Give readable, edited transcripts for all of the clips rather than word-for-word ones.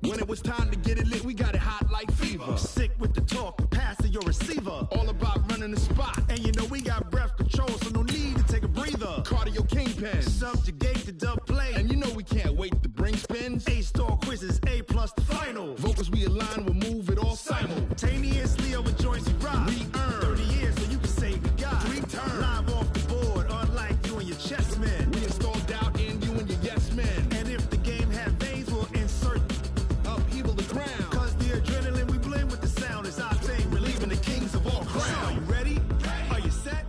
When it was time to get it lit, we got it hot like fever. Sick with the talk, passing your receiver. All about running the spot. And you know we got breath control, so no need to take a breather. Cardio kingpin, subjugate the dub play. And you know we can't wait to bring spins. A-star quizzes, A+ the final. Vocals we align, we'll move it all simultaneously over joints we ride. We earn 30 years, so you can say we got 3 turns. Live off the board, unlike you and your chess men. We install doubt in you and your yes men. And if the game had veins, we'll insert upheaval the ground. Cause the adrenaline we blend with the sound is our thing, relieving the kings of all crowns. Are you ready? Are you set?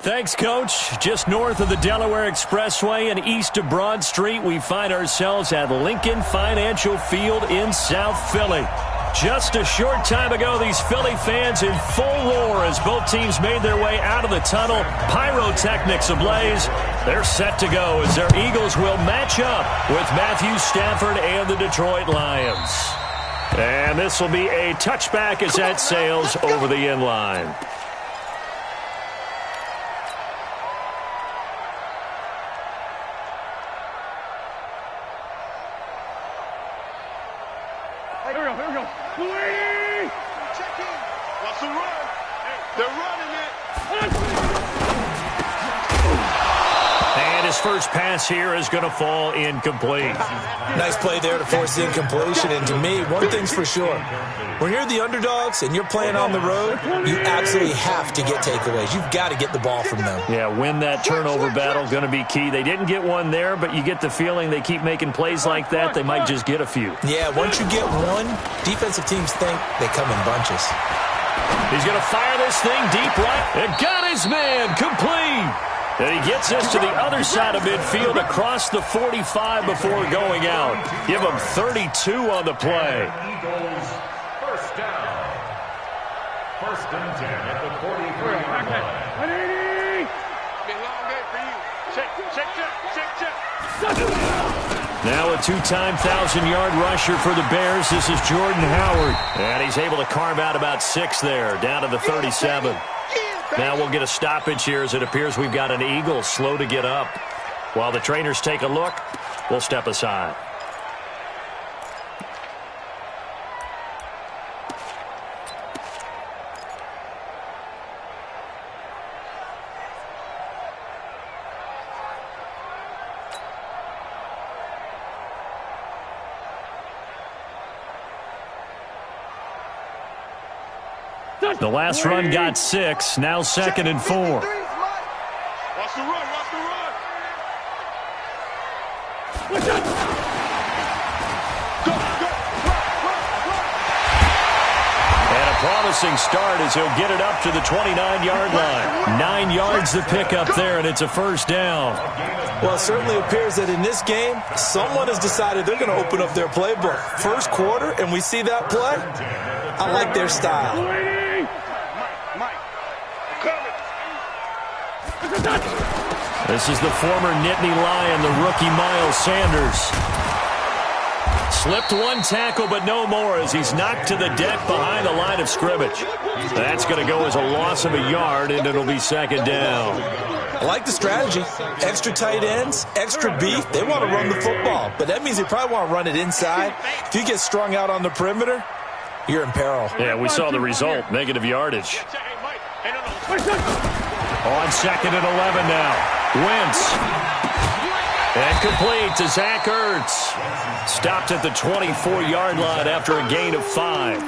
Thanks, Coach. Just north of the Delaware Expressway and east of Broad Street, we find ourselves at Lincoln Financial Field in South Philly. Just a short time ago, these Philly fans in full roar as both teams made their way out of the tunnel. Pyrotechnics ablaze. They're set to go as their Eagles will match up with Matthew Stafford and the Detroit Lions. And this will be a touchback as that sails over the end line. First pass here is going to fall incomplete. Nice play there to force the incompletion. And to me, one thing's for sure. When you're the underdogs and you're playing on the road, you absolutely have to get takeaways. You've got to get the ball from them. Yeah, win that turnover battle, going to be key. They didn't get one there, but you get the feeling they keep making plays like that, they might just get a few. Yeah, once you get one, defensive teams think they come in bunches. He's going to fire this thing deep right. And got his man complete. And he gets us to the other side of midfield across the 45 before going out. Give him 32 on the play. Eagles first down. First and 10 at the 43-yard line. Been a long day for you. Check. Now a two-time 1,000-yard rusher for the Bears. This is Jordan Howard. And he's able to carve out about 6 there, down to the 37. Now we'll get a stoppage here as it appears we've got an Eagle slow to get up. While the trainers take a look, we'll step aside. The last run got 6, now 2nd and 4. Watch the run, watch the run. And a promising start as he'll get it up to the 29-yard line. 9 yards to pick up there, and it's a first down. Well, it certainly appears that in this game, someone has decided they're going to open up their playbook. First quarter, and we see that play. I like their style. This is the former Nittany Lion, the rookie Miles Sanders. Slipped one tackle, but no more as he's knocked to the deck behind the line of scrimmage. That's going to go as a loss of a yard, and it'll be 2nd down. I like the strategy. Extra tight ends, extra beef. They want to run the football, but that means they probably want to run it inside. If you get strung out on the perimeter, you're in peril. Yeah, we saw the result, negative yardage. On 2nd and 11 now. Wentz. And complete to Zach Ertz. Stopped at the 24-yard line after a gain of 5.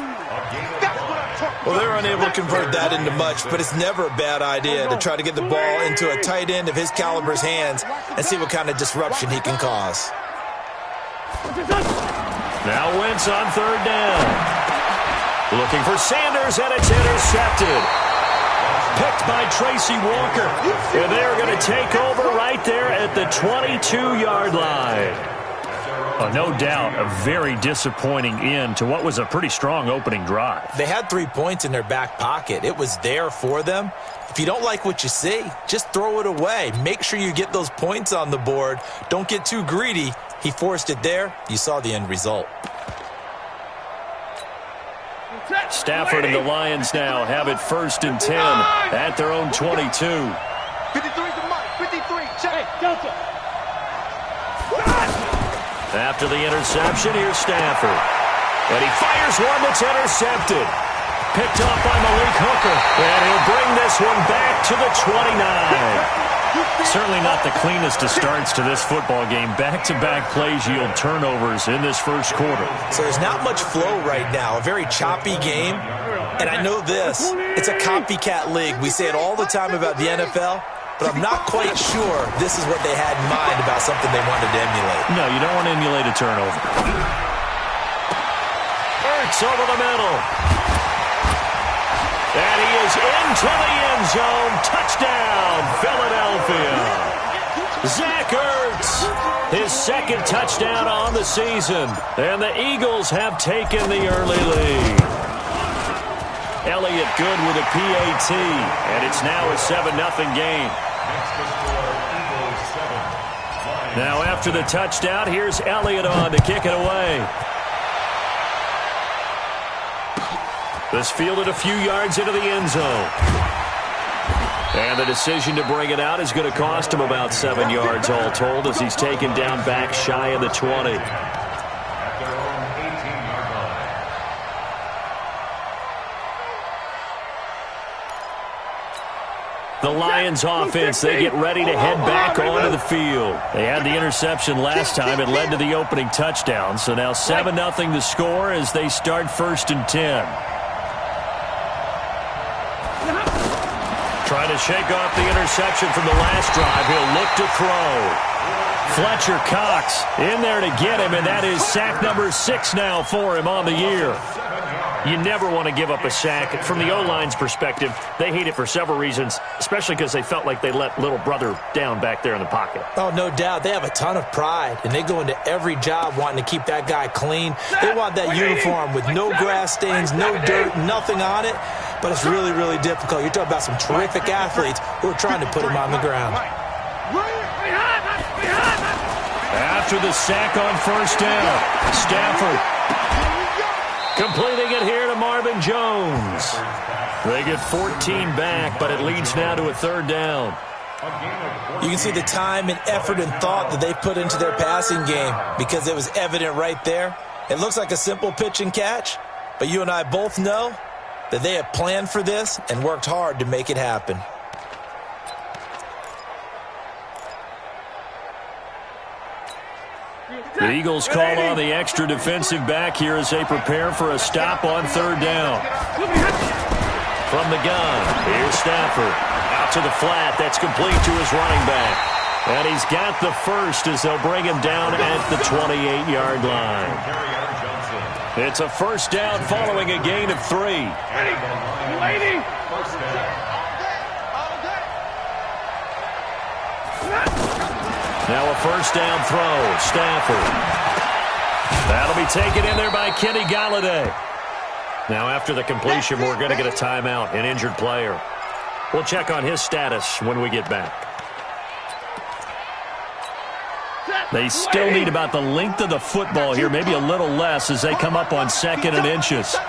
Well, they're unable to convert that into much, but it's never a bad idea to try to get the ball into a tight end of his caliber's hands and see what kind of disruption he can cause. Now Wentz on 3rd down. Looking for Sanders, and it's intercepted. Picked by Tracy Walker. And they're going to take over right there at the 22-yard line. No doubt a very disappointing end to what was a pretty strong opening drive. They had 3 points in their back pocket. It was there for them. If you don't like what you see, just throw it away. Make sure you get those points on the board. Don't get too greedy. He forced it there. You saw the end result. Stafford and the Lions now have it 1st and 10 at their own 22. 53 to Mike. 53. Check. Hey, Delta. After the interception, here's Stafford. And he fires one that's intercepted. Picked off by Malik Hooker. And he'll bring this one back to the 29. Certainly not the cleanest of starts to this football game. Back-to-back plays yield turnovers in this first quarter. So there's not much flow right now. A very choppy game. And I know this. It's a copycat league. We say it all the time about the NFL. But I'm not quite sure this is what they had in mind about something they wanted to emulate. No, you don't want to emulate a turnover. Hurts over the middle. And he is into the end zone. Touchdown, Philadelphia. Zach Ertz, his second touchdown on the season. And the Eagles have taken the early lead. Elliott good with a PAT. And it's now a 7-0 game. Now after the touchdown, here's Elliott on to kick it away. This fielded a few yards into the end zone. And the decision to bring it out is going to cost him about 7 yards all told as he's taken down back shy of the 20. The Lions offense, they get ready to head back onto the field. They had the interception last time. It led to the opening touchdown. So now 7-0 the score as they start 1st and 10. Trying to shake off the interception from the last drive. He'll look to throw. Fletcher Cox in there to get him, and that is sack number 6 now for him on the year. You never want to give up a sack. From the O-line's perspective, they hate it for several reasons, especially because they felt like they let little brother down back there in the pocket. Oh, no doubt. They have a ton of pride, and they go into every job wanting to keep that guy clean. They want that uniform with no grass stains, no dirt, nothing on it, but it's really, really difficult. You're talking about some terrific athletes who are trying to put him on the ground. After the sack on 1st down, Stafford completing it here to Marvin Jones. They get 14 back, but it leads now to a 3rd down. You can see the time and effort and thought that they put into their passing game because it was evident right there. It looks like a simple pitch and catch, but you and I both know that they have planned for this and worked hard to make it happen. The Eagles call on the extra defensive back here as they prepare for a stop on 3rd down. From the gun, here's Stafford. Out to the flat, that's complete to his running back. And he's got the first as they'll bring him down at the 28-yard line. It's a 1st down following a gain of 3. Now a 1st down throw. Stafford. That'll be taken in there by Kenny Golladay. Now after the completion, we're going to get a timeout, an injured player. We'll check on his status when we get back. They still need about the length of the football here, maybe a little less as they come up on 2nd and inches. You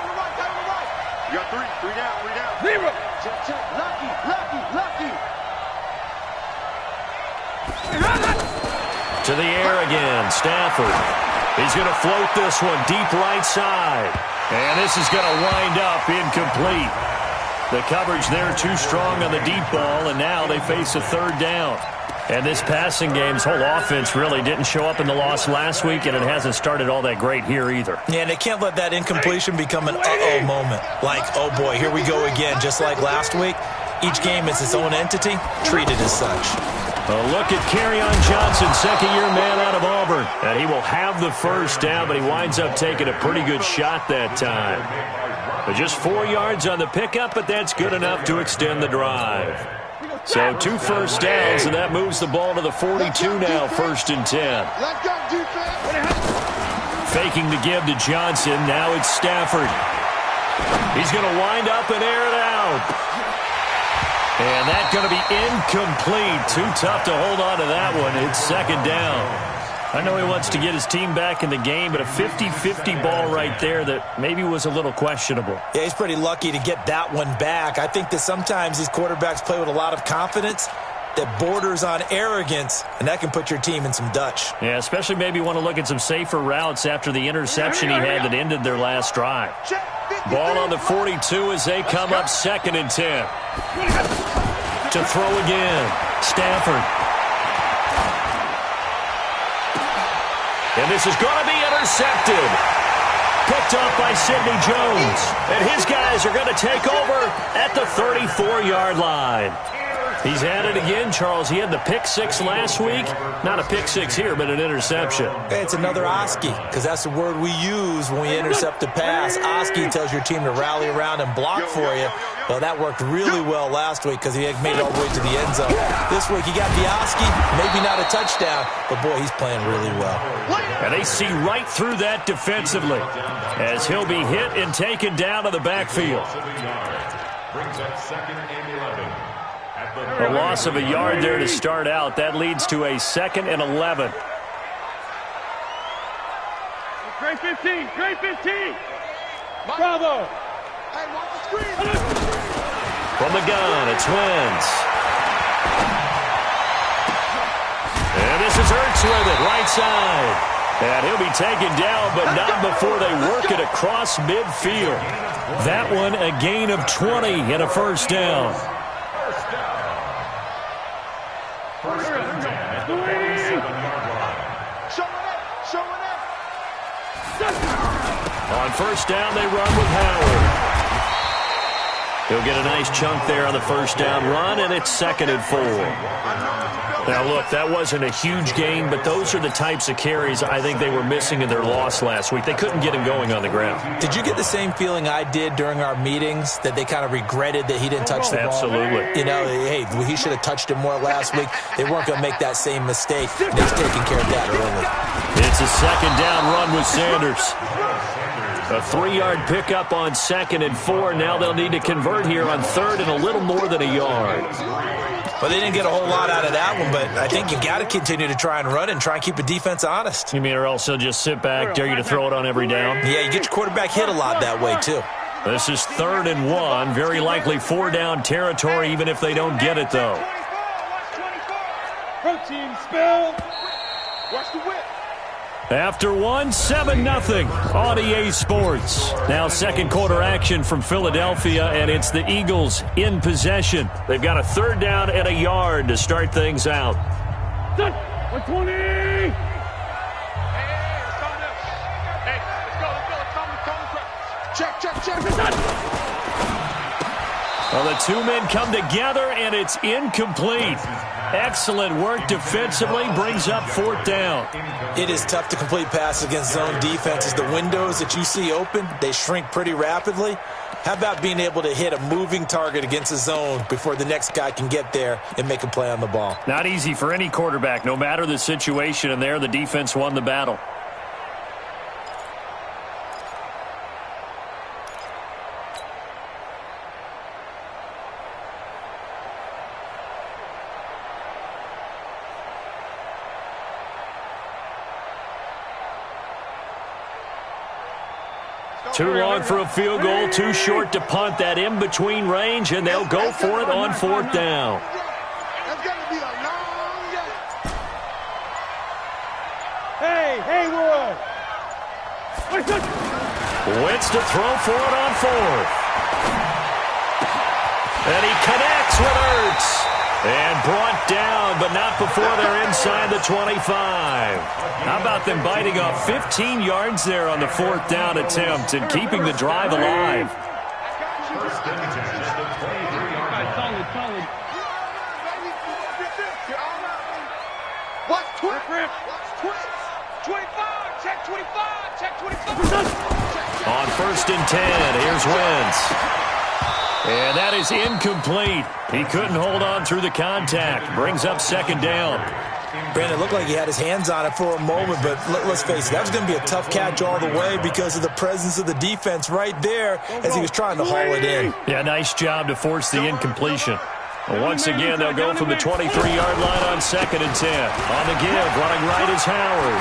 got 3 down. 0. Check. Lucky. To the air again, Stafford. He's going to float this one deep right side. And this is going to wind up incomplete. The coverage there too strong on the deep ball, and now they face a 3rd down. And this passing game's whole offense really didn't show up in the loss last week, and it hasn't started all that great here either. Yeah, and they can't let that incompletion become an uh-oh moment. Like, oh boy, here we go again, just like last week. Each game is its own entity, treated as such. A look at Kerryon Johnson, 2nd-year man out of Auburn. And he will have the 1st down, but he winds up taking a pretty good shot that time. But just 4 yards on the pickup, but that's good enough to extend the drive. So 2 1st downs, and that moves the ball to the 42 now, 1st and 10. Faking the give to Johnson. Now it's Stafford. He's going to wind up and air it out. And that's going to be incomplete. Too tough to hold on to that one. It's 2nd down. I know he wants to get his team back in the game, but a 50-50 ball right there that maybe was a little questionable. Yeah, he's pretty lucky to get that one back. I think that sometimes these quarterbacks play with a lot of confidence, that borders on arrogance, and that can put your team in some Dutch. Yeah, especially maybe want to look at some safer routes after the interception he had that ended their last drive. Ball on the 42 as they come up 2nd and 10. To throw again, Stafford. And this is going to be intercepted. Picked up by Sidney Jones. And his guys are going to take over at the 34-yard line. He's at it again, Charles. He had the pick 6 last week. Not a pick 6 here, but an interception. Hey, it's another Oski, because that's the word we use when we intercept a pass. Oski tells your team to rally around and block for you. Well, that worked really well last week because he had made it all the way to the end zone. This week he got the Oski, maybe not a touchdown, but boy, he's playing really well. And they see right through that defensively as he'll be hit and taken down to the backfield. Brings up 2nd and 11. A loss of a yard there to start out. That leads to a 2nd and 11. Great 15. Great 15. Bravo. Hey, watch the screen. From the gun, it's Wentz. And this is Ertz with it, right side. And he'll be taken down, but not before they work it across midfield. That one, a gain of 20 and a first down. On first down, they run with Howard. He'll get a nice chunk there on the first down run, and it's 2nd and 4. Now, look, that wasn't a huge gain, but those are the types of carries I think they were missing in their loss last week. They couldn't get him going on the ground. Did you get the same feeling I did during our meetings, that they kind of regretted that he didn't touch the ball? Absolutely. You know, hey, he should have touched it more last week. They weren't going to make that same mistake. They've taken care of that early. It's a 2nd down run with Sanders. A 3-yard pickup on 2nd and 4. Now they'll need to convert here on 3rd and a little more than a yard. Well, they didn't get a whole lot out of that one, but I think you've got to continue to try and run and try and keep the defense honest. You mean, or else they'll just sit back, dare you to throw it on every down? Yeah, you get your quarterback hit a lot that way, too. This is 3rd and 1. Very likely 4-down territory, even if they don't get it, though. Protein spill. Watch the whip. After 7-0 on EA Sports. Now 2nd quarter action from Philadelphia, and it's the Eagles in possession. They've got a 3rd down and a yard to start things out. 120. Hey, let's go. Well, the two men come together, and it's incomplete. Excellent work defensively, brings up 4th down. It is tough to complete passes against zone defenses. The windows that you see open, they shrink pretty rapidly. How about being able to hit a moving target against a zone before the next guy can get there and make a play on the ball? Not easy for any quarterback, no matter the situation, and there the defense won the battle. Too long for a field goal, too short to punt. That in-between range, and they'll go for it on 4th down. That's going to be a long game. Hey, Haywood. Wentz to throw for it on 4th. And he connects with Ertz. And brought down, but not before they're inside the 25. How about them biting off 15 yards there on the 4th down attempt and keeping the drive alive? First and 10 at the 23-yard line. Solid. Watch Twitch. Watch Twitch. 25. Check 25. Check 25. On 1st and 10, here's Wentz. And that is incomplete. He couldn't hold on through the contact. Brings up 2nd down. Brandon, it looked like he had his hands on it for a moment, but let's face it, that was going to be a tough catch all the way because of the presence of the defense right there as he was trying to haul it in. Yeah, nice job to force the incompletion. Well, once again, they'll go from the 23-yard line on 2nd and 10. On the give, running right is Howard.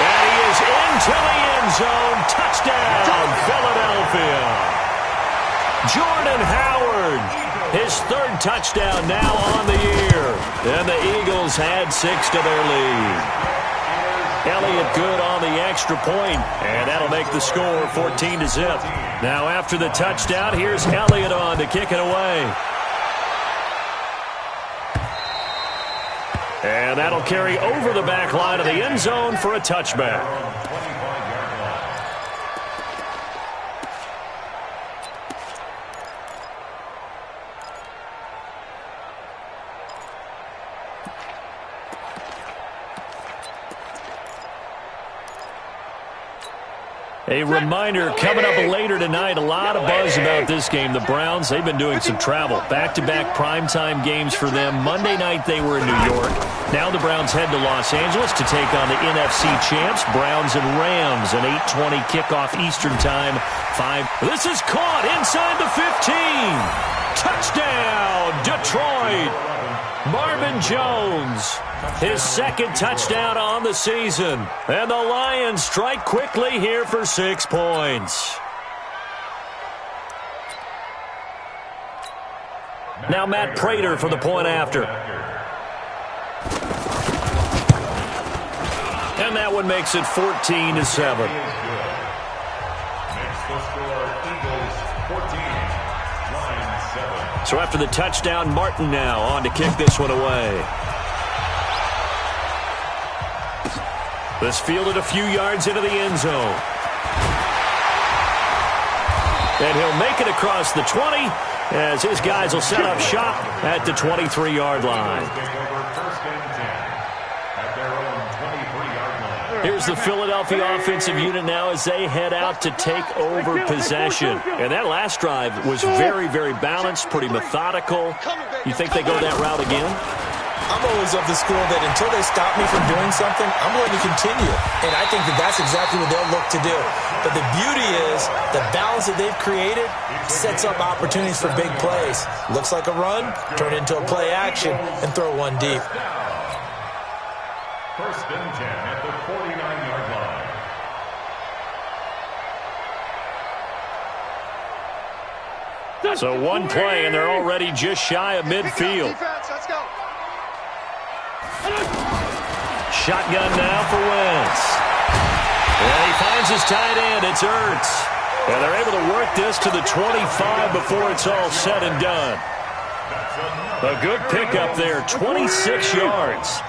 And he is into the end zone. Touchdown, Philadelphia. Jordan Howard, his third touchdown now on the year. And the Eagles add 6 to their lead. Elliott good on the extra point, and that'll make the score 14-0. Now after the touchdown, here's Elliott on to kick it away. And that'll carry over the back line of the end zone for a touchback. A reminder, coming up later tonight, a lot of buzz about this game. The Browns, they've been doing some travel. Back-to-back primetime games for them. Monday night they were in New York. Now the Browns head to Los Angeles to take on the NFC champs, Browns and Rams. An 8:20 kickoff Eastern time. 5. This is caught inside the 15. Touchdown, Detroit. Marvin Jones, his second touchdown on the season. And the Lions strike quickly here for 6 points. Now Matt Prater for the point after. And that one makes it 14-7. So after the touchdown, Martin now on to kick this one away. This fielded a few yards into the end zone. And he'll make it across the 20 as his guys will set up shop at the 23-yard line. Here's the Philadelphia offensive unit now as they head out to take over possession. And that last drive was very, very balanced, pretty methodical. You think they go that route again? I'm always of the school that until they stop me from doing something, I'm going to continue. And I think that that's exactly what they'll look to do. But the beauty is the balance that they've created sets up opportunities for big plays. Looks like a run, turn into a play action, and throw one deep. First and 10 at the 49-yard line. So one play, and they're already just shy of midfield. Let's go. Shotgun now for Wentz. And he finds his tight end. It's Ertz. And they're able to work this to the 25 before it's all said and done. A good pickup there, 26 yards.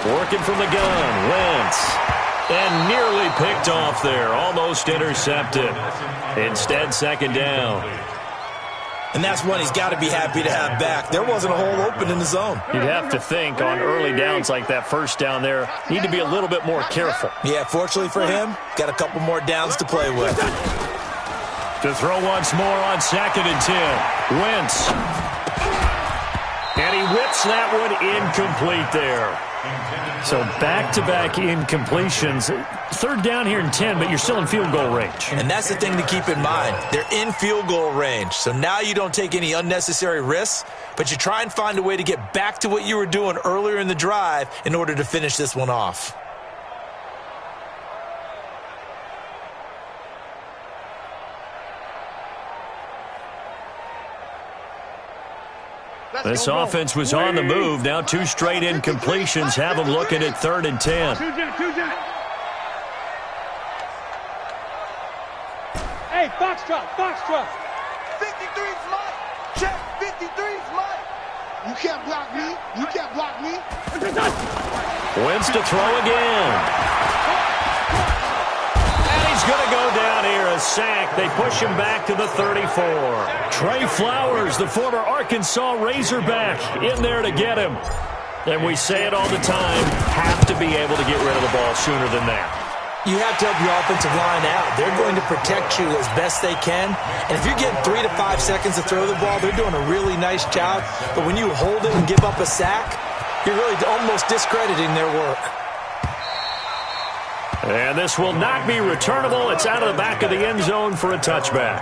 Working from the gun, Wentz. And nearly picked off there, almost intercepted. Instead, second down. And that's one he's got to be happy to have back. There wasn't a hole open in the zone. You'd have to think on early downs like that first down there, need to be a little bit more careful. Yeah, fortunately for him, got a couple more downs to play with. To throw once more on 2nd and 10. Wentz. And he whips that one incomplete there. So back-to-back incompletions. Third down here in 10, but you're still in field goal range. And that's the thing to keep in mind. They're in field goal range. So now you don't take any unnecessary risks, but you try and find a way to get back to what you were doing earlier in the drive in order to finish this one off. This offense was on the move. Now 2 straight incompletions have them looking at 3rd and 10. Hey, Foxtrot, Foxtrot. 53's mine. Check, 53's mine. You can't block me. You can't block me. Wentz to throw again. He's going to go down here, a sack. They push him back to the 34. Trey Flowers, the former Arkansas Razorback, in there to get him. And we say it all the time, have to be able to get rid of the ball sooner than that. You have to help your offensive line out. They're going to protect you as best they can. And if you're getting 3 to 5 seconds to throw the ball, they're doing a really nice job. But when you hold it and give up a sack, you're really almost discrediting their work. And this will not be returnable. It's out of the back of the end zone for a touchback.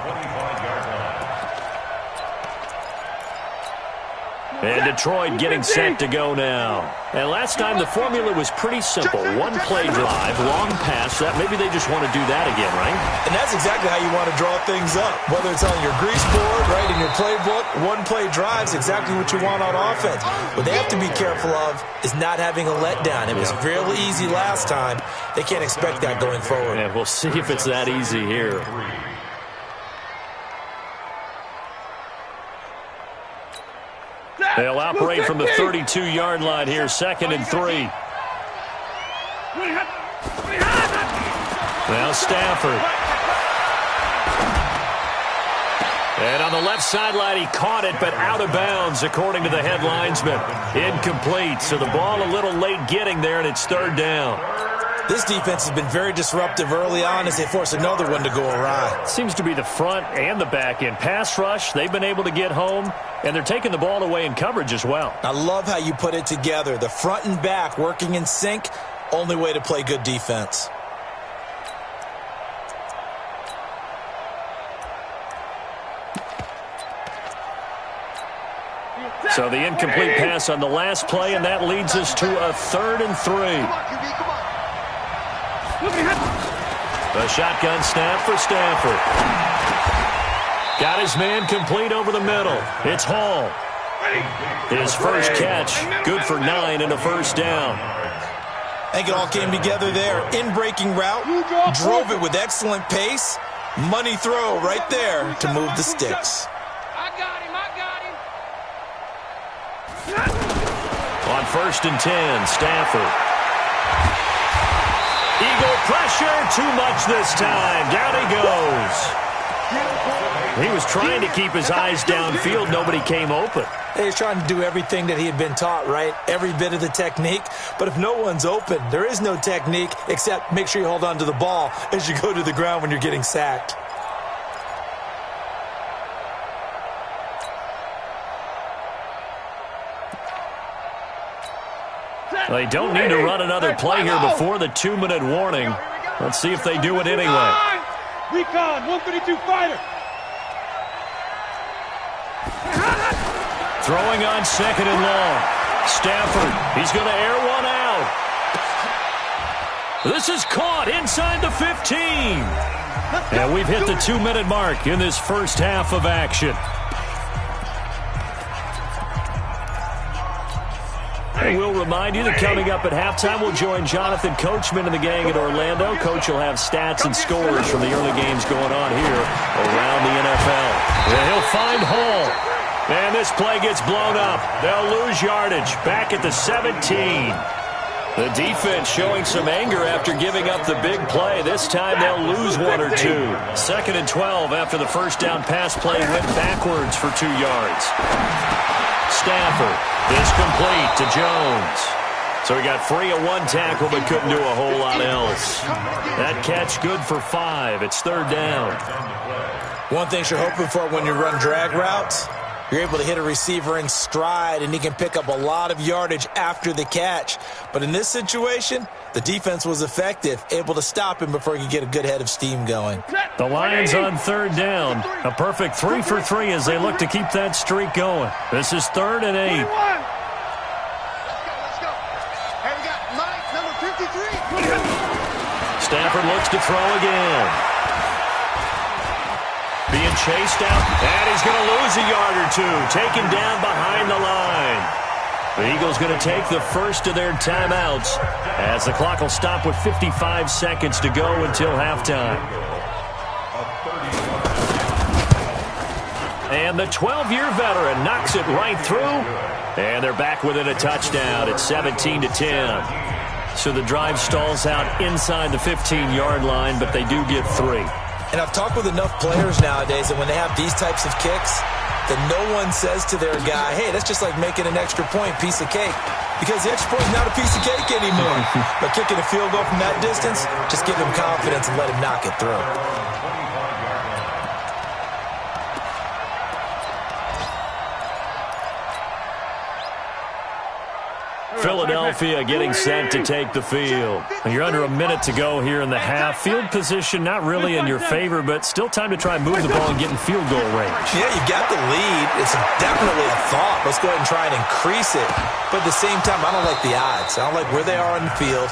And Detroit getting set to go now. And last time the formula was pretty simple. One play drive, long pass. That maybe they just want to do that again, right? And that's exactly how you want to draw things up. Whether it's on your grease board, right, in your playbook, one play drive's exactly what you want on offense. What they have to be careful of is not having a letdown. It was really easy last time. They can't expect that going forward. And we'll see if it's that easy here. They'll operate from the 32-yard line here, 2nd and 3. Now Stafford. And on the left sideline, he caught it, but out of bounds, according to the head linesman. Incomplete, so the ball a little late getting there, and it's 3rd down. This defense has been very disruptive early on as they force another one to go awry. Seems to be the front and the back end. Pass rush, they've been able to get home, and they're taking the ball away in coverage as well. I love how you put it together. The front and back working in sync, only way to play good defense. So the incomplete pass on the last play, and that leads us to a 3rd and 3. A shotgun snap for Stafford. Got his man complete over the middle. It's Hall. His first catch, good for 9 and a 1st down. I think it all came together there. In-breaking route, drove it with excellent pace. Money throw right there to move the sticks. I got him. On 1st and 10, Stafford. Eagle pressure, too much this time. Down he goes. He was trying to keep his eyes downfield. Nobody came open. He's trying to do everything that he had been taught, right? Every bit of the technique. But if no one's open, there is no technique except make sure you hold on to the ball as you go to the ground when you're getting sacked. They don't need to run another play here before the 2-minute warning. Let's see if they do it anyway. Recon, 132 fighter. Throwing on 2nd and long. Stafford, he's going to air one out. This is caught inside the 15. And we've hit the 2-minute mark in this first half of action. And we'll remind you that coming up at halftime, we'll join Jonathan Coachman and the gang at Orlando. Coach will have stats and scores from the early games going on here around the NFL. And he'll find Hall. And this play gets blown up. They'll lose yardage back at the 17. The defense showing some anger after giving up the big play. This time they'll lose 1 or 2. 2nd and 12 after the first down pass play went backwards for 2 yards. Stafford is complete to Jones. So he got free of 1 tackle but couldn't do a whole lot else. That catch good for 5. It's 3rd down. One thing you're hoping for when you run drag routes, you're able to hit a receiver in stride and he can pick up a lot of yardage after the catch. But in this situation, the defense was effective, able to stop him before he could get a good head of steam going. The Lions on 3rd down. A perfect 3 for 3 as they look to keep that streak going. This is 3rd and 8. Let's go. Hey, we got Mike, number 53. Stafford looks to throw again. Being chased out, and he's going to lose a yard or 2. Taken down behind the line. The Eagles going to take the first of their timeouts as the clock will stop with 55 seconds to go until halftime. And the 12-year veteran knocks it right through, and they're back within a touchdown at 17-10. So the drive stalls out inside the 15-yard line, but they do get 3. And I've talked with enough players nowadays that when they have these types of kicks, that no one says to their guy, hey, that's just like making an extra point, piece of cake. Because the extra point is not a piece of cake anymore. But kicking a field goal from that distance, just give him confidence and let him knock it through. Philadelphia getting set to take the field. You're under a minute to go here in the half. Field position not really in your favor, but still time to try and move the ball and get in field goal range. Yeah, you got the lead. It's definitely a thought. Let's go ahead and try and increase it. But at the same time, I don't like the odds. I don't like where they are on the field.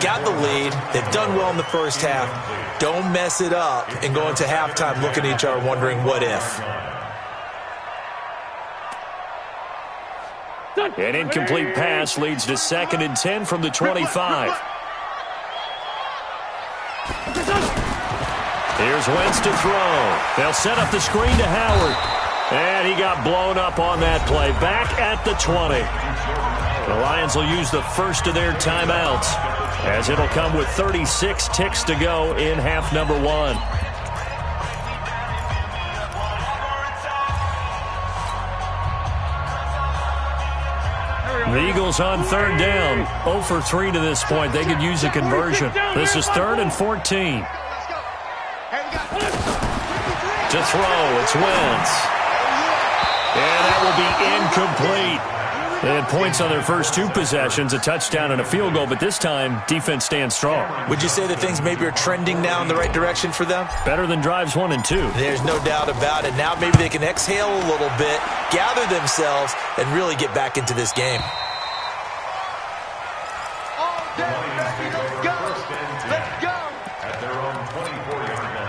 Got the lead. They've done well in the first half. Don't mess it up and go into halftime looking at each other wondering what if. An incomplete pass leads to 2nd and 10 from the 25. Here's Wentz to throw. They'll set up the screen to Howard. And he got blown up on that play. Back at the 20. The Lions will use the first of their timeouts, as it'll come with 36 ticks to go in half number 1. The Eagles on 3rd down. 0 for 3 to this point. They could use a conversion. This is 3rd and 14. To throw, it's Wentz. And that will be incomplete. They had points on their first 2 possessions, a touchdown and a field goal, but this time, defense stands strong. Would you say that things maybe are trending now in the right direction for them? Better than drives 1 and 2. There's no doubt about it. Now maybe they can exhale a little bit, gather themselves, and really get back into this game. All day, baby, let's go. Let's go. At their own 24-yard line.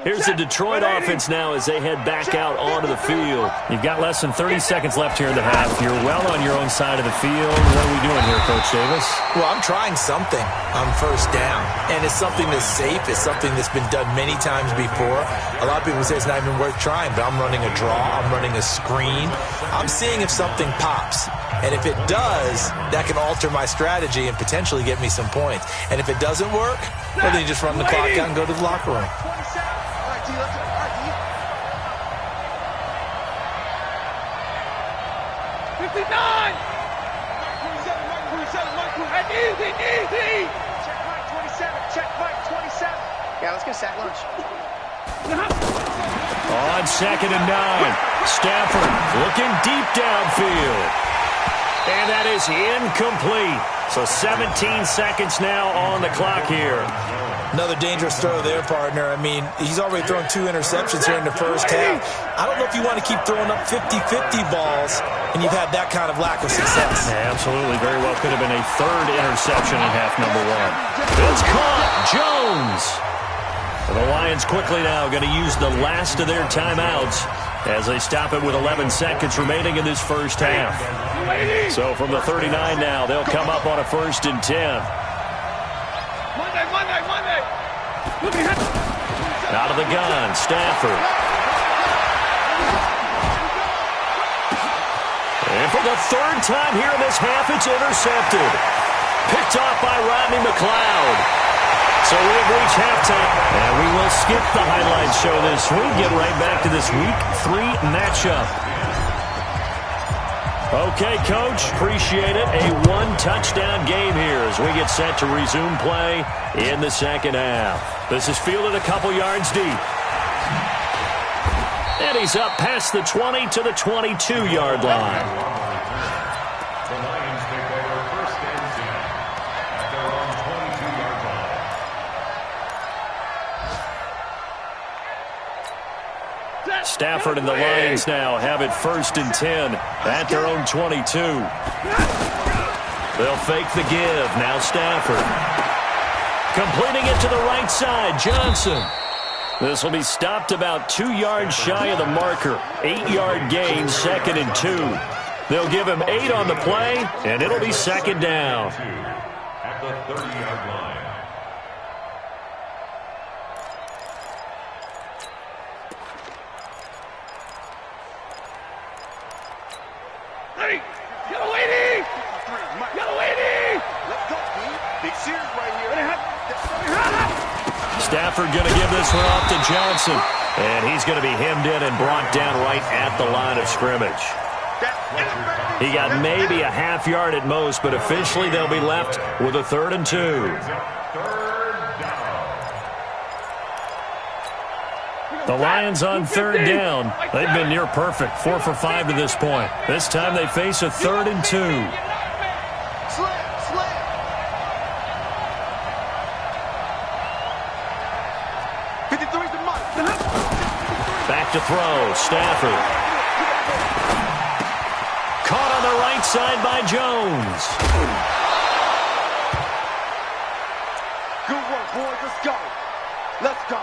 Here's the Detroit offense now as they head back out onto the field. You've got less than 30 seconds left here in the half. You're well on your own side of the field. What are we doing here, Coach Davis? Well, I'm trying something on first down, and it's something that's safe. It's something that's been done many times before. A lot of people say it's not even worth trying, but I'm running a draw. I'm running a screen. I'm seeing if something pops. And if it does, that can alter my strategy and potentially get me some points. And if it doesn't work, well, then you just run the clock out and go to the locker room. 27. All right, 59! 27, easy! check Mike 27. Check Mike 27. Yeah, let's go sack lunch. On 2nd and 9. Stafford looking deep downfield. And that is incomplete. So 17 seconds now on the clock here. Another dangerous throw there, partner. I mean, he's already thrown 2 interceptions here in the first half. I don't know if you want to keep throwing up 50-50 balls, and you've had that kind of lack of success. Yeah, absolutely. Very well could have been a 3rd interception in half number 1. It's caught. Jones. And the Lions quickly now going to use the last of their timeouts as they stop it with 11 seconds remaining in this first half. So from the 39 now, they'll come up on a 1st and 10. Monday. Out of the gun, Stafford. And for the 3rd time here in this half, it's intercepted. Picked off by Rodney McLeod. So we have reached halftime, and we will skip the highlight show this week. Get right back to this Week 3 matchup. Okay, Coach, appreciate it. A 1-touchdown game here as we get set to resume play in the second half. This is fielded a couple yards deep. And he's up past the 20 to the 22-yard line. The Lions take over 1st and 10 at their own 22-yard line. Stafford and the Lions now have it 1st and 10 at their own 22. They'll fake the give. Now Stafford. Completing it to the right side. Johnson. This will be stopped about 2 yards shy of the marker. 8-yard gain, 2nd and 2. They'll give him 8 on the play, and it'll be 2nd down. At the 30-yard line. Hey, yellow lady! Let's go, B. Big series right here. Stafford going to give this one off to Johnson. And he's going to be hemmed in and brought down right at the line of scrimmage. He got maybe a half yard at most, but officially they'll be left with a 3rd and 2. 3rd down. The Lions on third down. They've been near perfect, 4 for 5 to this point. This time they face a 3rd and 2. Back to throw. Stafford. Caught on the right side by Jones. Good work, boys. Let's go. Let's go.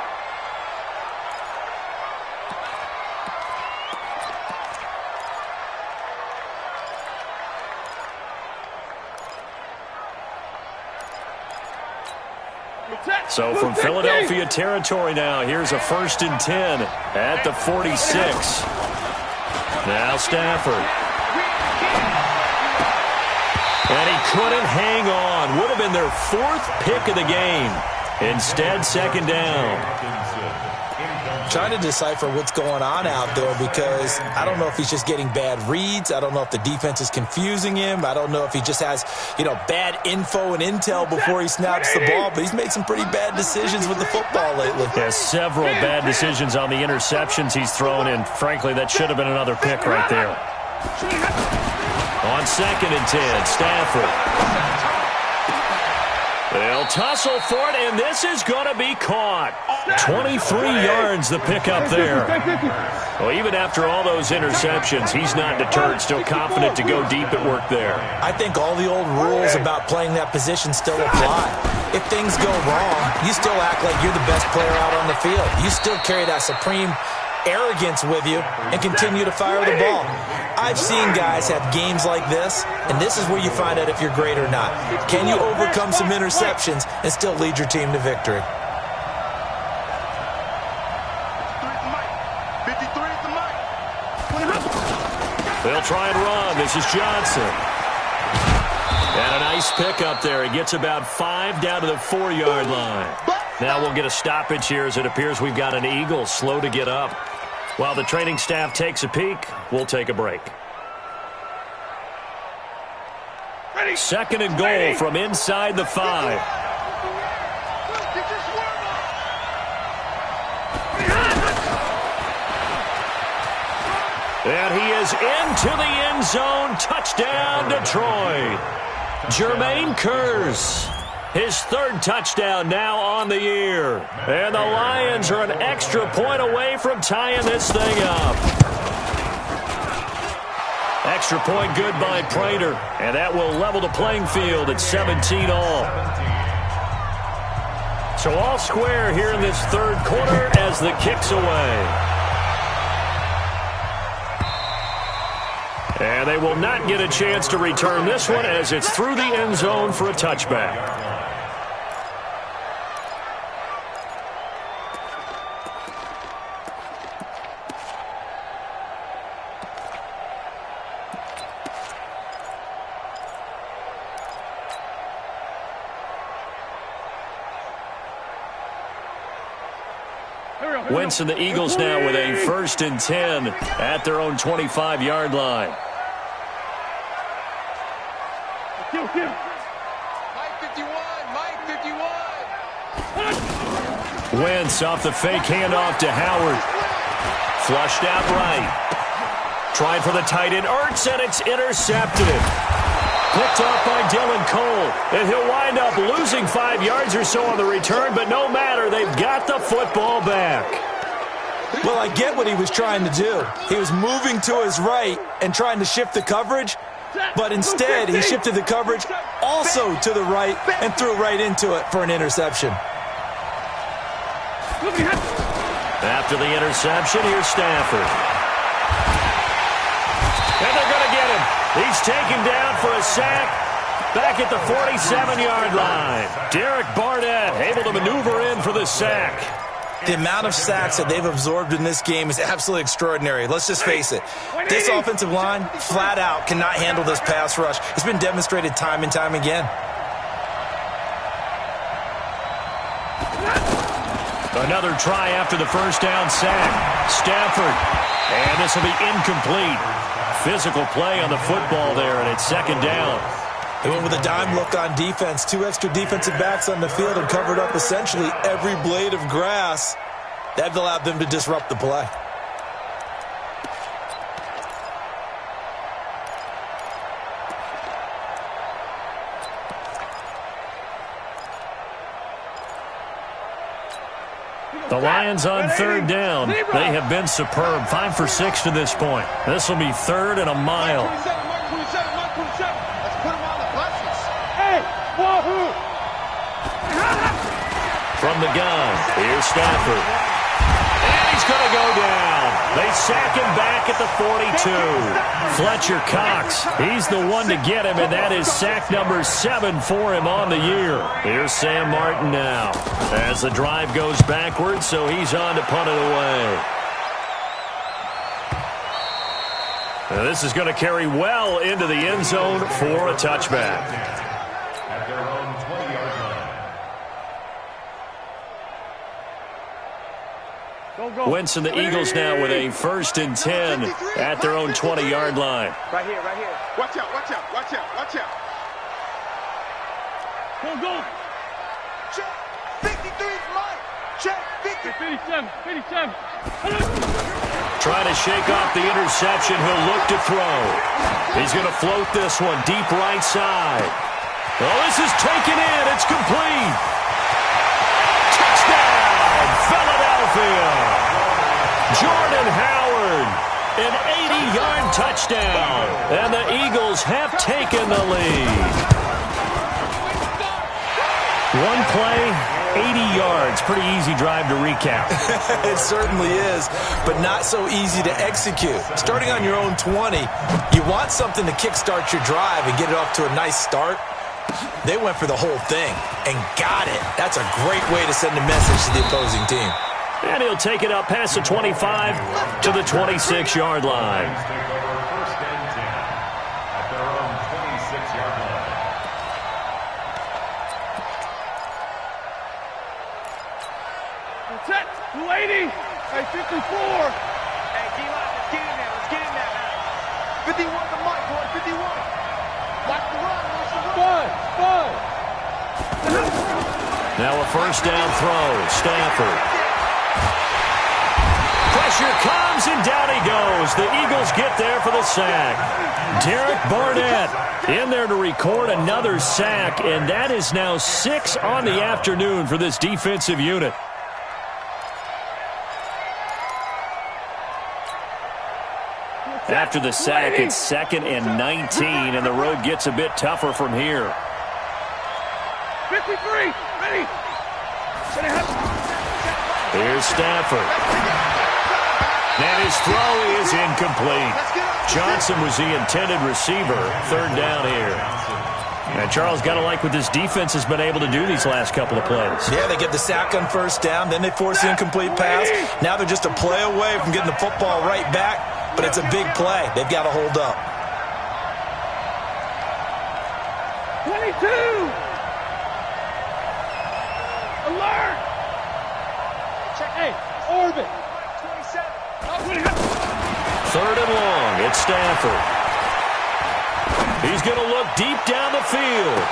So from Philadelphia territory now, here's a 1st and 10 at the 46. Now Stafford. And he couldn't hang on. Would have been their 4th pick of the game. Instead, 2nd down. Trying to decipher what's going on out there because I don't know if he's just getting bad reads. I don't know if the defense is confusing him. I don't know if he just has, bad info and intel before he snaps the ball. But he's made some pretty bad decisions with the football lately. Yeah, several bad decisions on the interceptions he's thrown in. Frankly, that should have been another pick right there. On 2nd and 10, Stafford. They'll tussle for it, and this is going to be caught. 23 yards the pickup there. Well, even after all those interceptions, he's not deterred, still confident to go deep at work there. I think all the old rules about playing that position still apply. If things go wrong, you still act like you're the best player out on the field. You still carry that supreme arrogance with you and continue to fire the ball. I've seen guys have games like this, and this is where you find out if you're great or not. Can you overcome some interceptions and still lead your team to victory? They'll try and run. This is Johnson. And a nice pickup there. He gets about 5 down to the 4-yard line. Now we'll get a stoppage here as it appears we've got an Eagle slow to get up. While the training staff takes a peek, we'll take a break. 2nd and goal from inside the 5. And he is into the end zone. Touchdown, Detroit. Jermaine Kearse. His 3rd touchdown now on the year. And the Lions are an extra point away from tying this thing up. Extra point good by Prater. And that will level the playing field at 17 all. So all square here in this 3rd quarter as the kick's away. And they will not get a chance to return this one as it's through the end zone for a touchback. Wentz and the Eagles now with a 1st and 10 at their own 25-yard line. Mike 51, Mike 51. Wentz off the fake handoff to Howard. Flushed out right. Trying for the tight end. Ertz, and it's intercepted. Picked off by Dylan Cole. And he'll wind up losing 5 yards or so on the return, but no matter, they've got the football back. Well, I get what he was trying to do. He was moving to his right and trying to shift the coverage, but instead he shifted the coverage also to the right and threw right into it for an interception. After the interception, here's Stafford. And they're going to get him. He's taken down for a sack back at the 47-yard line. Derek Barnett able to maneuver in for the sack. The amount of sacks that they've absorbed in this game is absolutely extraordinary. Let's just face it. This offensive line, flat out, cannot handle this pass rush. It's been demonstrated time and time again. Another try after the first down sack. Stafford. And this will be incomplete. Physical play on the football there, and it's 2nd down. They went with a dime look on defense. 2 extra defensive backs on the field and covered up essentially every blade of grass. That allowed them to disrupt the play. The Lions on third down. They have been superb. 5 for 6 to this point. This will be third and a mile. Mark 27, Mark 27. Let's put him on the buses. Hey, wahoo! From the gun, here's Stafford. And he's going to go down. They sack him back at the 42. Fletcher Cox, he's the one to get him, and that is sack number 7 for him on the year. Here's Sam Martin now as the drive goes backwards, so he's on to punt it away. Now this is going to carry well into the end zone for a touchback. At their own 20-yard line. Winston, the Eagles now with a 1st and 10 at their own 20-yard line. Right here, right here. Watch out, watch out, watch out, watch out. Go. Check. 53's mine. Check. 50. 57. Trying to shake off the interception. He'll look to throw. He's going to float this one deep right side. Oh, this is taken in. It's complete. Touchdown, Philadelphia. Jordan Howard, an 80-yard touchdown. And the Eagles have taken the lead. One play, 80 yards. Pretty easy drive to recap. It certainly is, but not so easy to execute. Starting on your own 20, you want something to kickstart your drive and get it off to a nice start. They went for the whole thing and got it. That's a great way to send a message to the opposing team. And he'll take it up past the 25 to the 26-yard line. Lions take over 1st and 10 at their own 26-yard line. Set. 280. Hey, 54. Hey, D-line, let's get in there. Let's get in there, man. 51 to Mike, boy. 51. Watch the run. Watch the run. Five. Now a 1st down throw. Stafford. Pressure comes, and down he goes. The Eagles get there for the sack. Derek Barnett in there to record another sack, and that is now 6 on the afternoon for this defensive unit. After the sack, it's 2nd and 19, and the road gets a bit tougher from here. 53. Ready. Here's Stafford. And his throw is incomplete. Johnson was the intended receiver. 3rd down here. And Charles, got to like what this defense has been able to do these last couple of plays. Yeah, they get the sack on 1st down, then they force the incomplete pass. Now they're just a play away from getting the football right back. But it's a big play. They've got to hold up. 22. Alert. Check. Hey, orbit. 27. 3rd and long. It's Stafford. He's going to look deep down the field.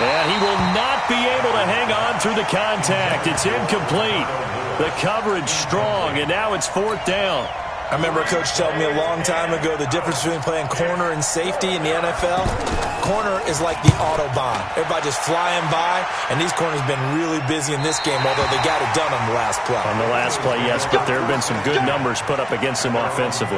And he will not be able to hang on through the contact. It's incomplete. The coverage strong, and now it's 4th down. I remember a coach telling me a long time ago the difference between playing corner and safety in the NFL. Corner is like the Autobahn. Everybody just flying by, and these corners have been really busy in this game, although they got it done on the last play. On the last play, yes, but there have been some good numbers put up against them offensively.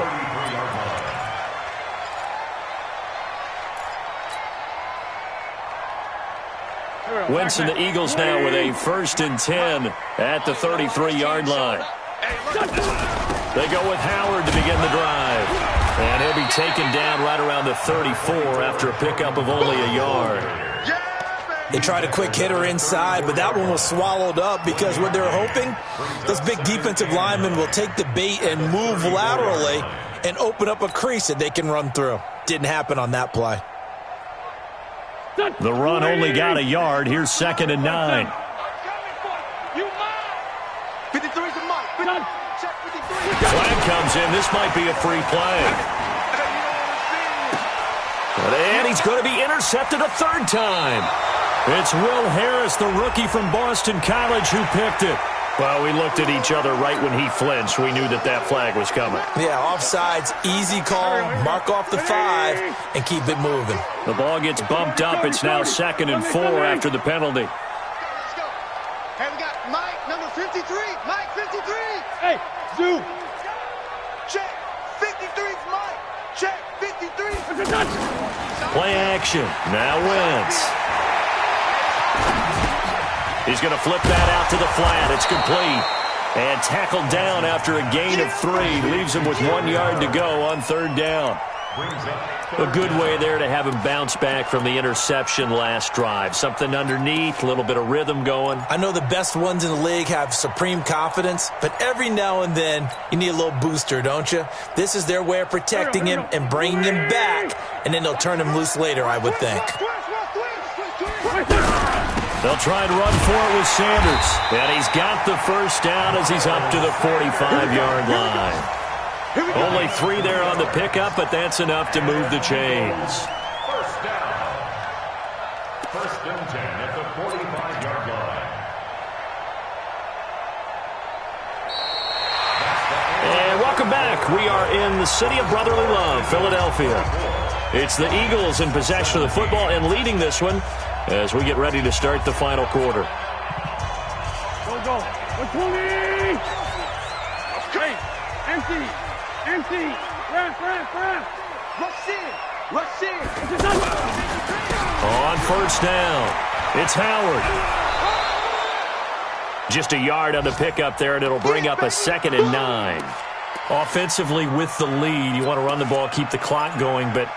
Winston, the Eagles now with a 1st and 10 at the 33-yard line. They go with Howard to begin the drive. And he'll be taken down right around the 34 after a pickup of only a yard. They tried a quick hitter inside, but that one was swallowed up because what they're hoping, those big defensive linemen will take the bait and move laterally and open up a crease that they can run through. Didn't happen on that play. The run only got a yard. Here's 2nd and 9. 53's the Mike. Check 53. Flag comes in. This might be a free play. And he's going to be intercepted a 3rd time. It's Will Harris, the rookie from Boston College, who picked it. Well, we looked at each other right when he flinched. We knew that that flag was coming. Yeah, offsides, easy call, mark off the 5, and keep it moving. The ball gets bumped up. It's now 2nd and 4 after the penalty. Let's go. Hey, we got Mike, number 53. Mike, 53. Hey, Zoo. Check. 53's Mike. Check. 53. Play action. Now Wentz. He's going to flip that out to the flat. It's complete. And tackled down after a gain of 3. Leaves him with 1 yard to go on 3rd down. A good way there to have him bounce back from the interception last drive. Something underneath, a little bit of rhythm going. I know the best ones in the league have supreme confidence, but every now and then you need a little booster, don't you? This is their way of protecting him and bringing him back, and then they'll turn him loose later, I would think. They'll try and run for it with Sanders. And he's got the 1st down as he's up to the 45-yard line. Only 3 there on the pickup, but that's enough to move the chains. 1st down. 1st and 10 at the 45-yard line. And welcome back. We are in the city of brotherly love, Philadelphia. It's the Eagles in possession of the football and leading this one as we get ready to start the final quarter. Go. 120. Okay. Empty. Rush in. On 1st down, it's Howard. Just a yard on the pickup there, and it'll bring up a 2nd and 9. Offensively with the lead, you want to run the ball, keep the clock going, but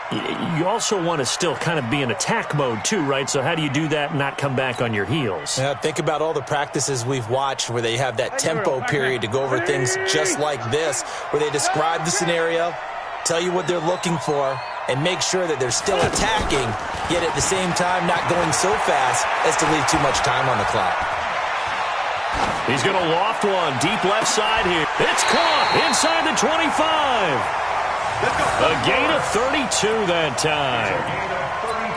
you also want to still kind of be in attack mode too, right? So how do you do that and not come back on your heels? Yeah, think about all the practices we've watched where they have that tempo period to go over things just like this, where they describe the scenario, tell you what they're looking for, and make sure that they're still attacking, yet at the same time not going so fast as to leave too much time on the clock. He's going to loft one deep left side here. It's caught inside the 25. A gain of 32 that time.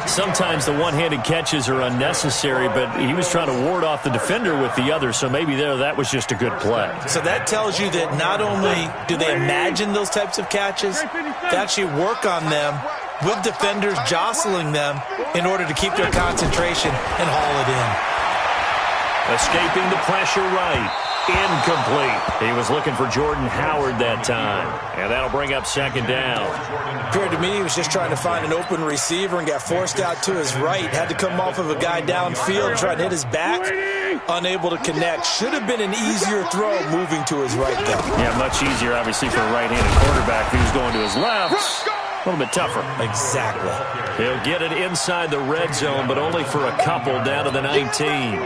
Sometimes the one-handed catches are unnecessary, but he was trying to ward off the defender with the other, so maybe that was just a good play. So that tells you that not only do they imagine those types of catches, they actually work on them with defenders jostling them in order to keep their concentration and haul it in. Escaping the pressure right. Incomplete. He was looking for Jordan Howard that time. And that'll bring up 2nd down. Appeared to me he was just trying to find an open receiver and got forced out to his right. Had to come off of a guy downfield, trying to hit his back. Unable to connect. Should have been an easier throw moving to his right, though. Yeah, much easier, obviously, for a right-handed quarterback who's going to his left. A little bit tougher. Exactly. He'll get it inside the red zone, but only for a couple down to the 19.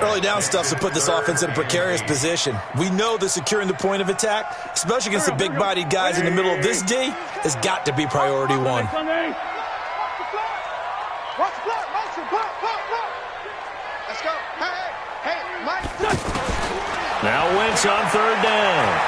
Early down stuff to put this offense in a precarious position. We know that securing the point of attack, especially against the big-bodied guys in the middle of this D, has got to be priority 1. Watch the block. Let's go. Hey, Mike. Now Wentz on 3rd down.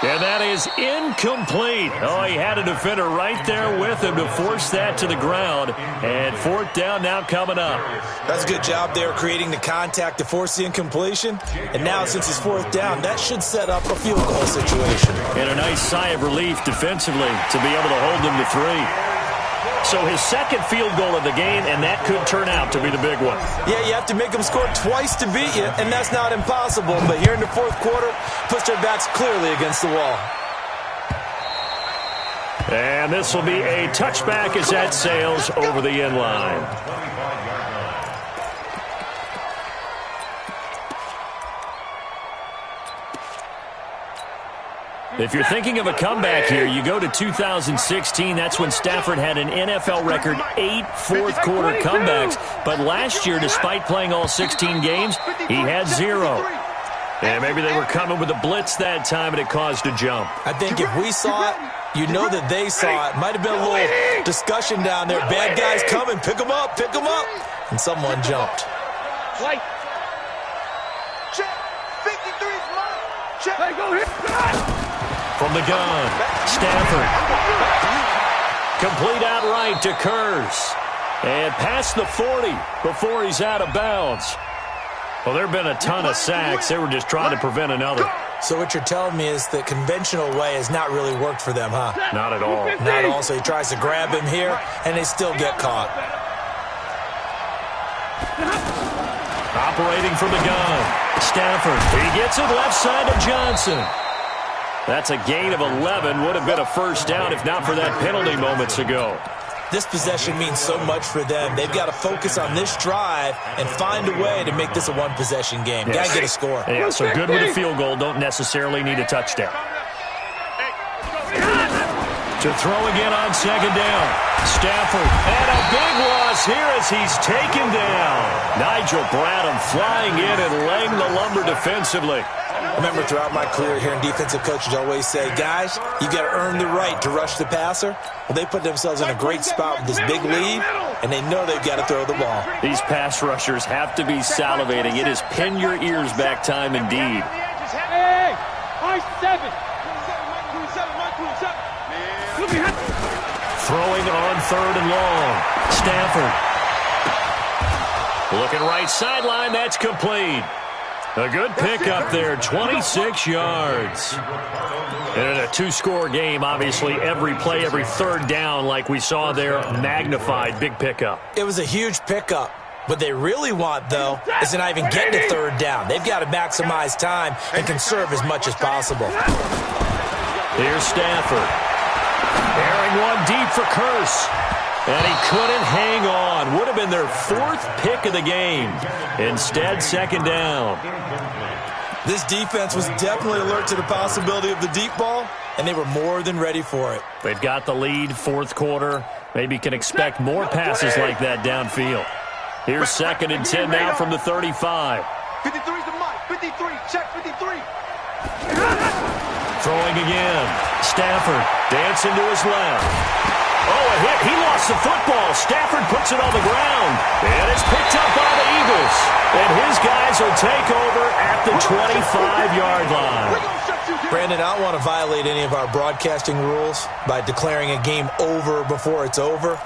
And that is incomplete. Oh, he had a defender right there with him to force that to the ground. And 4th down now coming up. That's a good job there creating the contact to force the incompletion. And now since it's 4th down, that should set up a field goal situation. And a nice sigh of relief defensively to be able to hold them to 3. So his 2nd field goal of the game, and that could turn out to be the big one. Yeah, you have to make them score twice to beat you, and that's not impossible. But here in the 4th quarter, puts their backs clearly against the wall. And this will be a touchback as that sails over the end line. If you're thinking of a comeback here, you go to 2016. That's when Stafford had an NFL record 8 fourth-quarter comebacks. But last year, despite playing all 16 games, he had 0. And maybe they were coming with a blitz that time, and it caused a jump. I think if we saw it, you know that they saw it. Might have been a little discussion down there. Bad guys coming. Pick them up. Pick them up. And someone jumped. Check. 53's mine. Check. Hey, go hit. From the gun, Stafford. Complete outright to Kurz. And past the 40 before he's out of bounds. Well, there have been a ton of sacks. They were just trying to prevent another. So what you're telling me is the conventional way has not really worked for them, huh? Not at all. Not at all. So he tries to grab him here, and they still get caught. Operating from the gun. Stafford. He gets it left side to Johnson. That's a gain of 11. Would have been a first down if not for that penalty moments ago. This possession means so much for them. They've got to focus on this drive and find a way to make this a one-possession game. Yes. Got to get a score. Yeah, so good with a field goal. Don't necessarily need a touchdown. To throw again on second down. Stafford. And a big loss here as he's taken down. Nigel Bradham flying in and laying the lumber defensively. Remember, throughout my career, hearing defensive coaches always say, guys, you got to earn the right to rush the passer. Well, they put themselves in a great spot with this big lead, and they know they've got to throw the ball. These pass rushers have to be salivating. It is pin your ears back time indeed. Hey, high 7. Throwing on third and long. Stafford. Looking right sideline. That's complete. A good pickup there, 26 yards. And in a two-score game, obviously every play, every third down, like we saw there, magnified, big pickup. It was a huge pickup. What they really want, though, is to not even get to third down. They've got to maximize time and conserve as much as possible. Here's Stafford. Airing one deep for Curse. And he couldn't hang on. Would have been their fourth pick of the game. Instead, second down. This defense was definitely alert to the possibility of the deep ball, and they were more than ready for it. They've got the lead, fourth quarter. Maybe can expect more passes like that downfield. Here's second and 10 now from the 35. 53's the mic. 53. Check 53. Throwing again. Stafford dancing to his left. Oh, a hit. He lost the football. Stafford puts it on the ground. And it's picked up by the Eagles. And his guys will take over at the 25-yard line. Brandon, I don't want to violate any of our broadcasting rules by declaring a game over before it's over.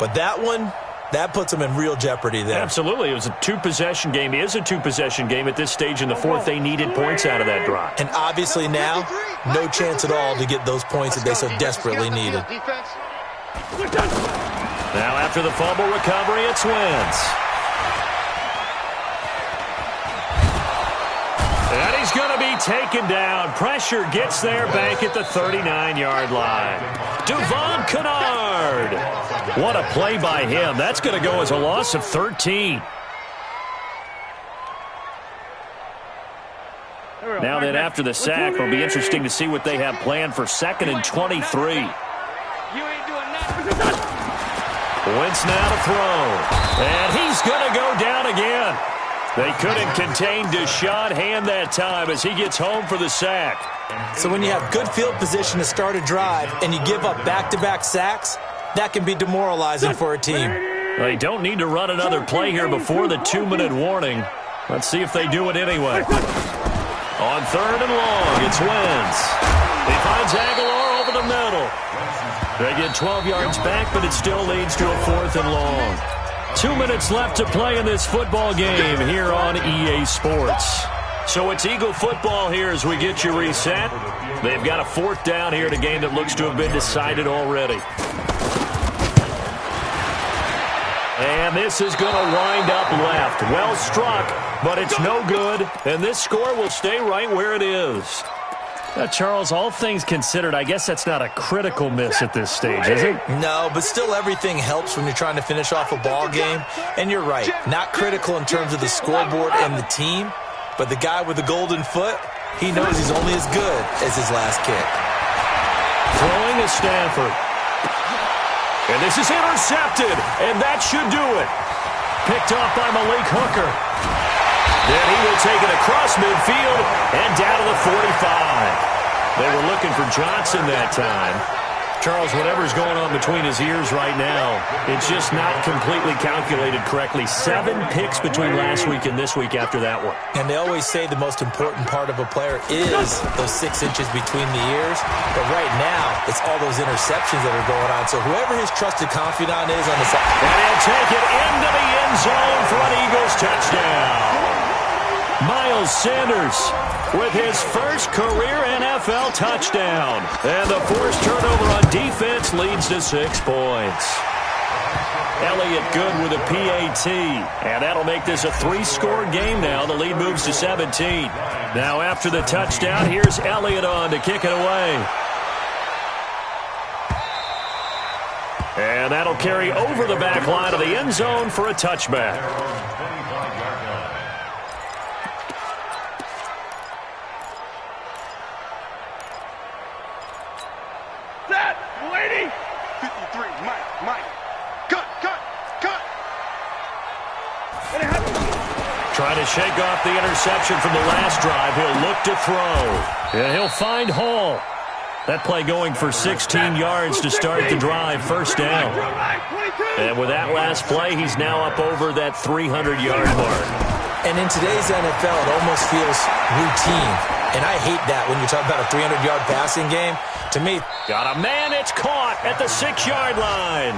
But that one, that puts them in real jeopardy there. Absolutely. It was a two-possession game. It is a two-possession game at this stage in the fourth. They needed points out of that drive. And obviously now, no chance at all to get those points that they so desperately needed. Now after the fumble recovery, it's Wentz. And he's going to be taken down. Pressure gets there back at the 39-yard line. Devon Kennard. What a play by him. That's going to go as a loss of 13. Now then, after the sack, it'll be interesting to see what they have planned for second and 23. Wentz now to throw. And he's going to go down again. They couldn't contain Deshaun Hand that time as he gets home for the sack. So when you have good field position to start a drive and you give up back-to-back sacks, that can be demoralizing for a team. They don't need to run another play here before the 2-minute warning. Let's see if they do it anyway. On third and long, it's Wentz. He finds Aguilar over the middle. They get 12 yards back, but it still leads to a fourth and long. 2 minutes left to play in this football game here on EA Sports. So it's Eagle football here as we get you reset. They've got a fourth down here in a game that looks to have been decided already. And this is going to wind up left. Well struck, but it's no good. And this score will stay right where it is. Charles, all things considered, I guess that's not a critical miss at this stage, is it? No, but still everything helps when you're trying to finish off a ball game. And you're right, not critical in terms of the scoreboard and the team, but the guy with the golden foot, he knows he's only as good as his last kick. Throwing to Stafford. And this is intercepted, and that should do it. Picked off by Malik Hooker. Then he will take it across midfield and down to the 45. They were looking for Johnson that time. Charles, whatever's going on between his ears right now, it's just not completely calculated correctly. 7 picks between last week and this week after that one. And they always say the most important part of a player is those 6 inches between the ears. But right now, it's all those interceptions that are going on. So whoever his trusted confidant is on the side. And he'll take it into the end zone for an Eagles touchdown. Miles Sanders with his first career NFL touchdown. And the forced turnover on defense leads to 6 points. Elliott good with a PAT. And that'll make this a 3-score game now. The lead moves to 17. Now after the touchdown, here's Elliott on to kick it away. And that'll carry over the back line of the end zone for a touchback. Set, lady. 53, Mike. Cut. Trying to shake off the interception from the last drive. He'll look to throw. And he'll find Hall. That play going for 16 yards to start the drive. First down. And with that last play, he's now up over that 300-yard mark. And in today's NFL, it almost feels routine. And I hate that when you're talking about a 300-yard passing game. To me, got a man, it's caught at the 6-yard line.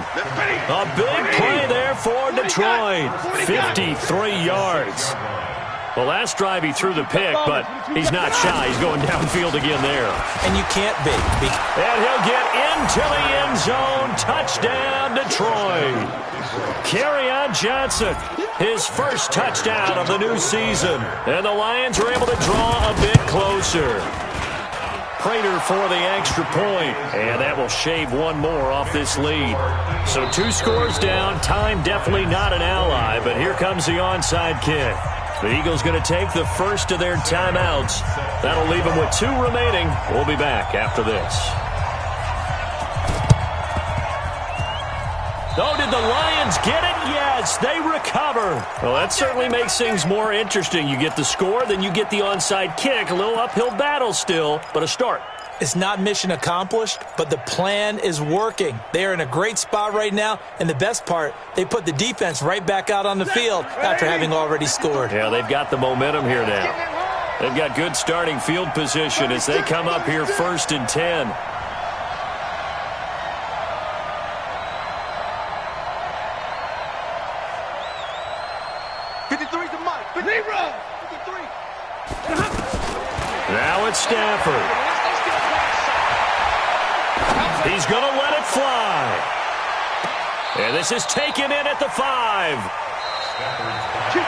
A big play there for Detroit. 53 yards. Well, last drive he threw the pick, but he's not shy. He's going downfield again there. And you can't be. And he'll get into the end zone. Touchdown, Detroit. Kerryon Johnson, his first touchdown of the new season. And the Lions are able to draw a bit closer. Prater for the extra point. And that will shave one more off this lead. So 2 scores down. Time definitely not an ally, but here comes the onside kick. The Eagles going to take the first of their timeouts. That'll leave them with 2 remaining. We'll be back after this. Oh, did the Lions get it? Yes, they recover. Well, that certainly makes things more interesting. You get the score, then you get the onside kick. A little uphill battle still, but a start. It's not mission accomplished, but the plan is working. They are in a great spot right now, and the best part, they put the defense right back out on the field after having already scored. Yeah, they've got the momentum here now. They've got good starting field position as they come up here 1st and 10. Now it's Stafford. He's going to let it fly. And this is taken in at the 5.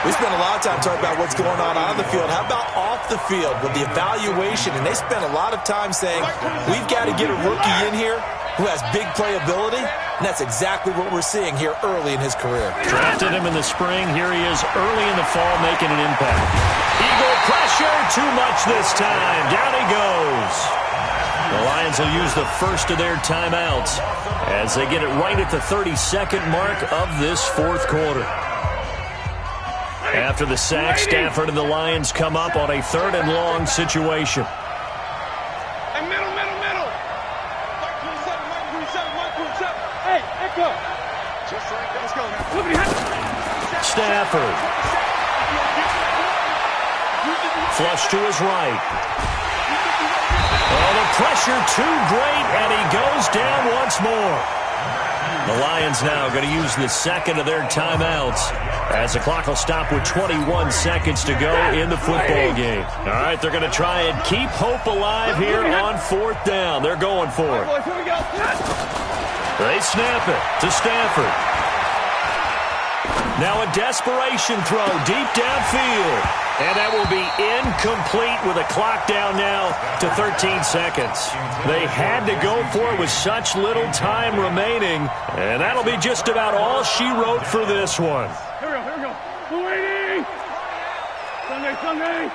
We spent a lot of time talking about what's going on the field. How about off the field with the evaluation? And they spent a lot of time saying, we've got to get a rookie in here who has big playability. And that's exactly what we're seeing here early in his career. Drafted him in the spring. Here he is early in the fall making an impact. Eagle pressure. Too much this time. Down he goes. The Lions will use the first of their timeouts as they get it right at the 32nd mark of this 4th quarter. After the sack, Stafford and the Lions come up on a 3rd and long situation. And middle. Mike 27. Hey, echo. Just like that. Let's go now. Stafford. Flush to his right. Oh, the pressure too great, and he goes down once more. The Lions now going to use the second of their timeouts as the clock will stop with 21 seconds to go in the football game. All right, they're going to try and keep hope alive here on 4th down. They're going for it. They snap it to Stafford. Now a desperation throw deep downfield. And that will be incomplete with a clock down now to 13 seconds. They had to go for it with such little time remaining. And that'll be just about all she wrote for this one. Here we go. Waiting. Sunday.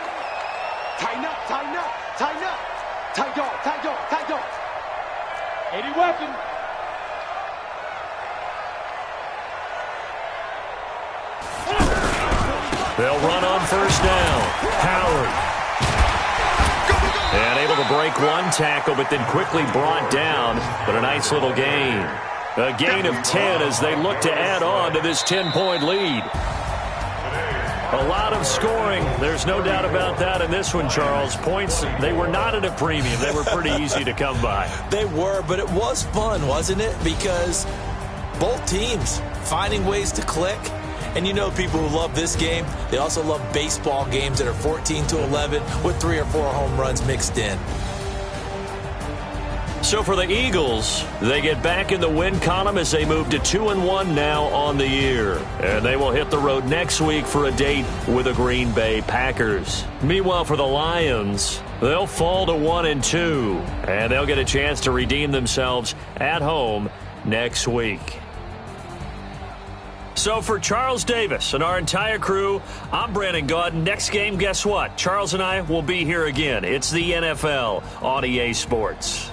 Tighten up. Tight dog. 80 weapon. They'll run on 1st down. Howard. And able to break one tackle, but then quickly brought down. But a nice little gain. A gain of 10 as they look to add on to this 10-point lead. A lot of scoring. There's no doubt about that in this one, Charles. Points, they were not at a premium. They were pretty easy to come by. They were, but it was fun, wasn't it? Because both teams finding ways to click. And you know people who love this game, they also love baseball games that are 14-11 with 3 or 4 home runs mixed in. So for the Eagles, they get back in the win column as they move to 2-1 now on the year. And they will hit the road next week for a date with the Green Bay Packers. Meanwhile, for the Lions, they'll fall to 1-2. And they'll get a chance to redeem themselves at home next week. So for Charles Davis and our entire crew, I'm Brandon Gaudin. Next game, guess what? Charles and I will be here again. It's the NFL on EA Sports.